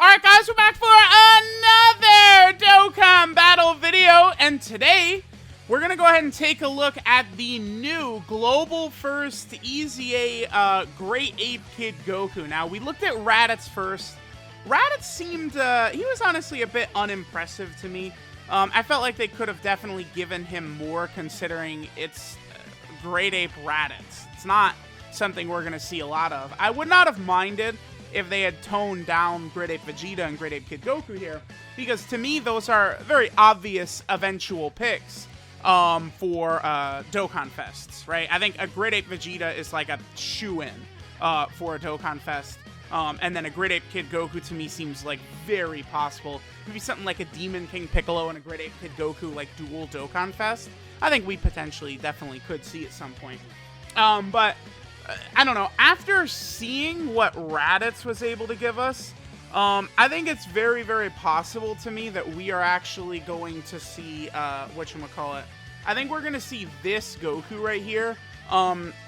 Alright guys, we're back for another Dokkan battle video, and today we're going to go ahead and take a look at the new Global First EZA Great Ape Kid Goku. Now, we looked at Raditz first. Raditz seemed, he was honestly a bit unimpressive to me. I felt like they could have definitely given him more considering it's Great Ape Raditz. It's not something we're going to see a lot of. I would not have minded if they had toned down Great Ape Vegeta and Great Ape Kid Goku here, because to me those are very obvious eventual picks for Dokkan Fests, right? I think a Great Ape Vegeta is like a shoo-in for a Dokkan Fest, and then a Great Ape Kid Goku to me seems like very possible. Maybe something like a Demon King Piccolo and a Great Ape Kid Goku like dual Dokkan Fest. I think we potentially definitely could see at some point. But I don't know, after seeing what Raditz was able to give us, I think it's very, very possible to me that we are actually going to see, whatchamacallit, I think we're going to see this Goku right here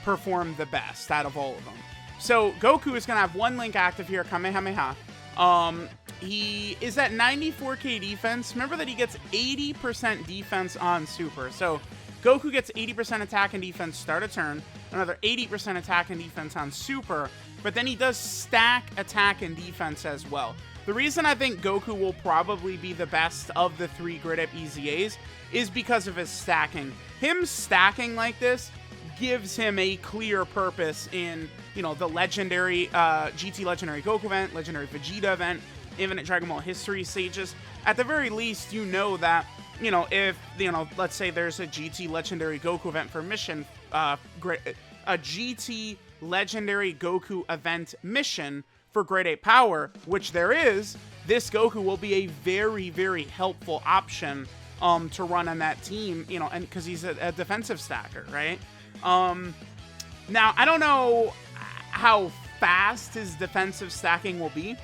perform the best out of all of them. So Goku is going to have one link active here, Kamehameha. He is at 94k defense. Remember that he gets 80% defense on Super. So Goku gets 80% attack and defense start a turn, another 80% attack and defense on Super, but then he does stack attack and defense as well. The reason I think Goku will probably be the best of the three Great Ape EZAs is because of his stacking. Him stacking like this gives him a clear purpose in, you know, the legendary GT Legendary Goku event, Legendary Vegeta event, Infinite Dragon Ball History stages. At the very least, you know that, you know, if, you know, let's say there's a GT Legendary Goku event for mission, a GT Legendary Goku event mission for Great Ape Power, which there is, this Goku will be a very, very helpful option to run on that team, you know, and because he's a defensive stacker, right? Now, I don't know how fast his defensive stacking will be.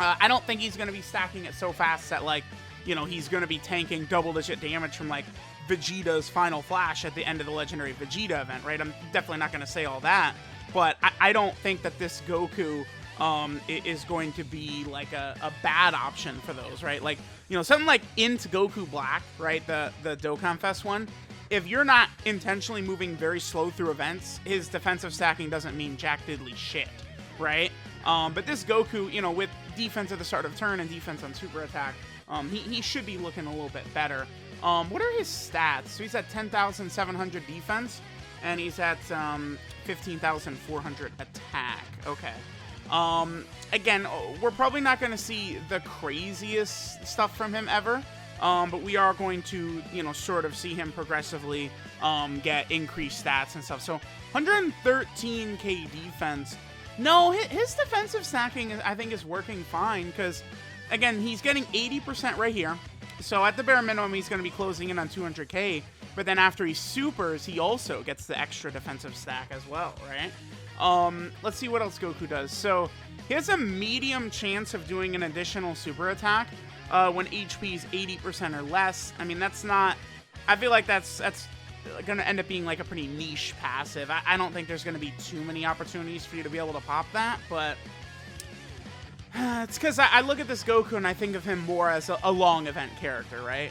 I don't think he's going to be stacking it so fast that, like, you know, he's going to be tanking double-digit damage from, like, Vegeta's Final Flash at the end of the Legendary Vegeta event, right? I'm definitely not going to say all that, but I don't think that this Goku is going to be, like, a bad option for those, right? Like, you know, something like Int Goku Black, right? The Dokkan Fest one. If you're not intentionally moving very slow through events, his defensive stacking doesn't mean jack diddly shit, right? But this Goku, you know, with defense at the start of turn and defense on super attack, he should be looking a little bit better. What are his stats? So he's at 10,700 defense, and he's at 15,400 attack. Okay. Again, we're probably not going to see the craziest stuff from him ever, but we are going to, you know, sort of see him progressively get increased stats and stuff. So 113k defense. No, his defensive stacking, I think, is working fine because, again, he's getting 80% right here. So at the bare minimum, he's going to be closing in on 200k. But then after he supers, he also gets the extra defensive stack as well, right? Let's see what else Goku does. So he has a medium chance of doing an additional super attack when HP is 80% or less. I mean, that's not... I feel like that's going to end up being like a pretty niche passive. I don't think there's going to be too many opportunities for you to be able to pop that, but it's because I look at this Goku and I think of him more as a long event character, right?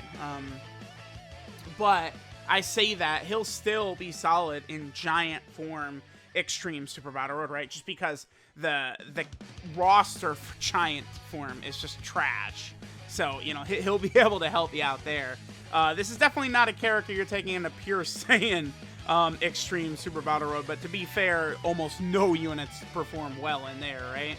But I say that he'll still be solid in giant form Extreme Super Battle Road, right? Just because the roster for giant form is just trash. So, you know, he'll be able to help you out there. This is definitely not a character you're taking in a pure Saiyan Extreme Super Battle Road, but to be fair, almost no units perform well in there, right?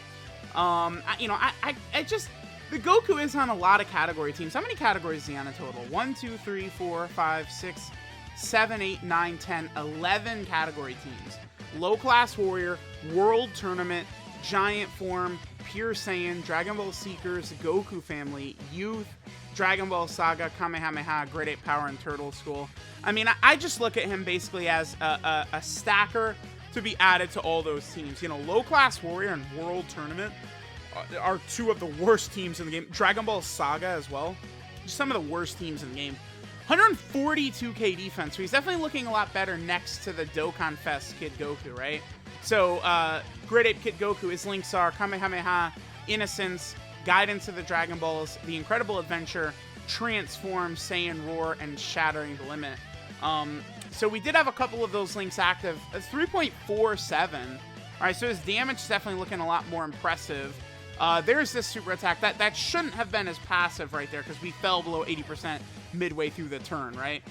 I just... The Goku is on a lot of category teams. How many categories is he on in total? 1, 2, 3, 4, 5, 6, 7, 8, 9, 10, 11 category teams. Low Class Warrior, World Tournament, Giant Form, Pure Saiyan, Dragon Ball Seekers, Goku Family, Youth, Dragon Ball Saga, Kamehameha, Great Ape Power, and Turtle School. I mean, I just look at him basically as a stacker to be added to all those teams. You know, Low Class Warrior and World Tournament are two of the worst teams in the game. Dragon Ball Saga as well. Just some of the worst teams in the game. 142k defense, so he's definitely looking a lot better next to the Dokkan Fest Kid Goku, right? So, Great Ape Kid Goku, his links are Kamehameha, Innocence, Guidance of the Dragon Balls, The Incredible Adventure, Transform, Saiyan Roar, and Shattering the Limit. So we did have a couple of those links active. 3.47. All right, so his damage is definitely looking a lot more impressive. There's this super attack. That shouldn't have been as passive right there because we fell below 80% midway through the turn, right?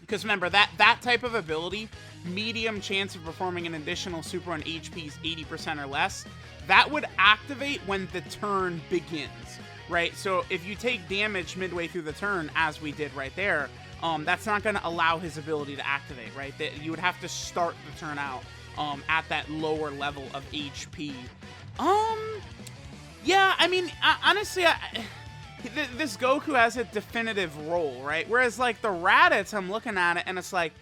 Because remember, that type of ability, medium chance of performing an additional super on HPs 80% or less, that would activate when the turn begins, right? So if you take damage midway through the turn, as we did right there, that's not going to allow his ability to activate, right? You would have to start the turn out at that lower level of HP. Yeah, I mean, honestly, this Goku has a definitive role, right? Whereas, like, the Raditz, I'm looking at it, and it's like,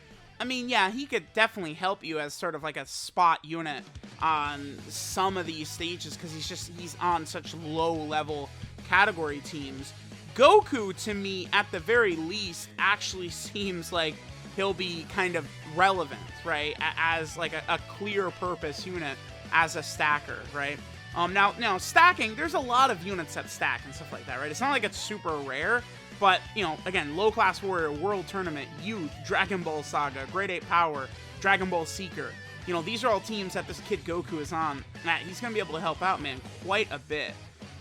I mean, yeah, he could definitely help you as sort of like a spot unit on some of these stages, because he's on such low-level category teams. Goku, to me, at the very least, actually seems like he'll be kind of relevant, right? As, like, a clear purpose unit as a stacker, right? Now, stacking, there's a lot of units that stack and stuff like that, right? It's not like it's super rare, but, you know, again, Low Class Warrior, World Tournament, Youth, Dragon Ball Saga, Great Ape Power, Dragon Ball Seeker. You know, these are all teams that this kid Goku is on. Matt, he's going to be able to help out, man, quite a bit.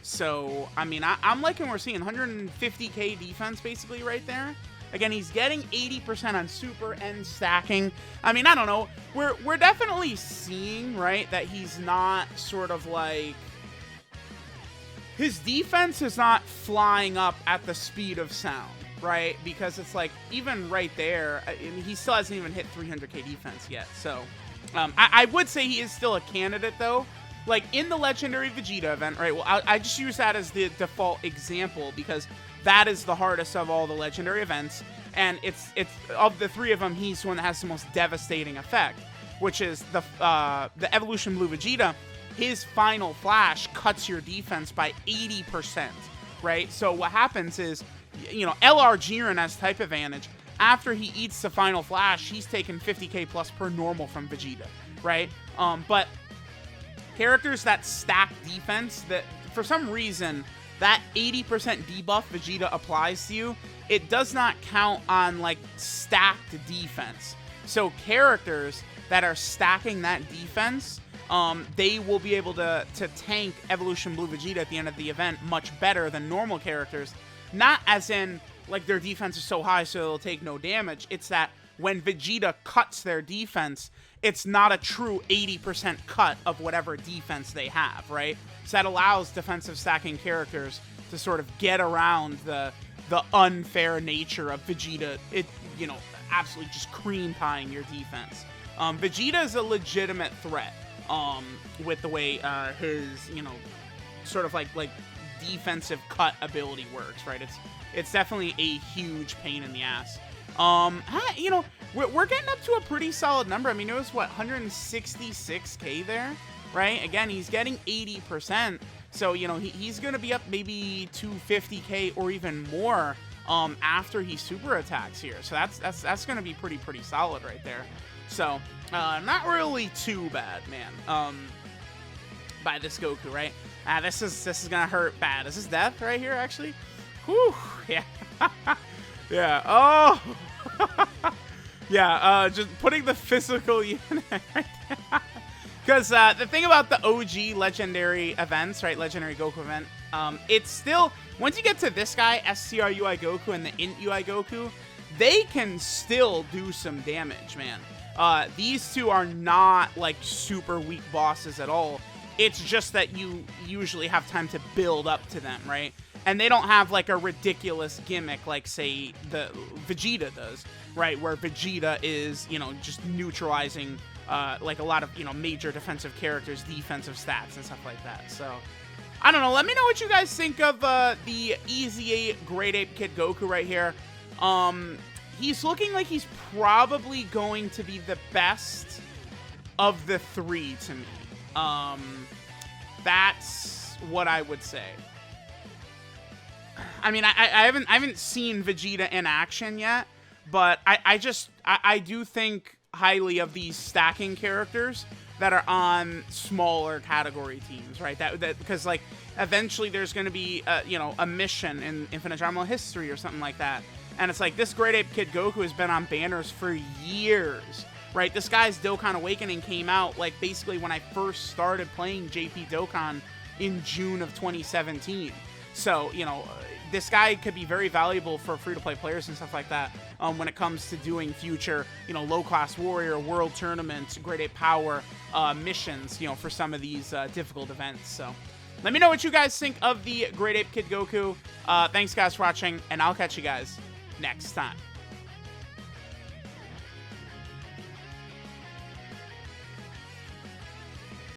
So, I mean, I'm liking we're seeing 150k defense, basically, right there. Again, he's getting 80% on super and stacking. I mean, I don't know. We're definitely seeing, right, that he's not sort of like... His defense is not flying up at the speed of sound, right? Because it's like, even right there, I mean, he still hasn't even hit 300k defense yet. So, I would say he is still a candidate, though. Like, in the Legendary Vegeta event, right? Well, I just use that as the default example because that is the hardest of all the Legendary events. And it's of the three of them, he's the one that has the most devastating effect, which is the Evolution Blue Vegeta. His final flash cuts your defense by 80%, right? So what happens is, you know, LR Jiren has type advantage. After he eats the final flash, he's taking 50k plus per normal from Vegeta, right? But characters that stack defense, that for some reason that 80% debuff Vegeta applies to you, it does not count on like stacked defense. So characters that are stacking that defense, they will be able to tank Evolution Blue Vegeta at the end of the event much better than normal characters. Not as in like their defense is so high so they'll take no damage. It's that when Vegeta cuts their defense, it's not a true 80% cut of whatever defense they have, right? So that allows defensive stacking characters to sort of get around the unfair nature of Vegeta, you know, absolutely just cream pieing your defense. Vegeta is a legitimate threat with the way his, you know, sort of like defensive cut ability works, right? It's definitely a huge pain in the ass. You know, we're getting up to a pretty solid number. I mean, it was, what, 166k there, right? Again, he's getting 80%. So, you know, he's going to be up maybe 250k or even more after he super attacks here. So that's going to be pretty solid right there. So, not really too bad, man, by this Goku, right? This is going to hurt bad. Is this death right here, actually? Whew, yeah. Yeah, oh! Yeah, just putting the physical unit right there. Because the thing about the OG Legendary events, right, Legendary Goku event, it's still, once you get to this guy, SCR UI Goku and the Int UI Goku, they can still do some damage, man. These two are not, like, super weak bosses at all. It's just that you usually have time to build up to them, right? And they don't have, like, a ridiculous gimmick like, say, the Vegeta does, right? Where Vegeta is, you know, just neutralizing, like, a lot of, you know, major defensive characters' defensive stats and stuff like that. So, I don't know. Let me know what you guys think of the EZA Great Ape Kid Goku right here. He's looking like he's probably going to be the best of the three to me. That's what I would say. I mean, I haven't seen Vegeta in action yet, but I do think highly of these stacking characters that are on smaller category teams, right? That because like eventually there's going to be you know, a mission in Infinite Drama History or something like that, and it's like this Great Ape Kid Goku has been on banners for years, right? This guy's Dokkan Awakening came out like basically when I first started playing JP Dokkan in June of 2017. So, you know, this guy could be very valuable for free-to-play players and stuff like that when it comes to doing future, you know, low-class warrior, world tournaments, Great Ape Power missions, you know, for some of these difficult events. So let me know what you guys think of the Great Ape Kid Goku. Thanks, guys, for watching, and I'll catch you guys next time.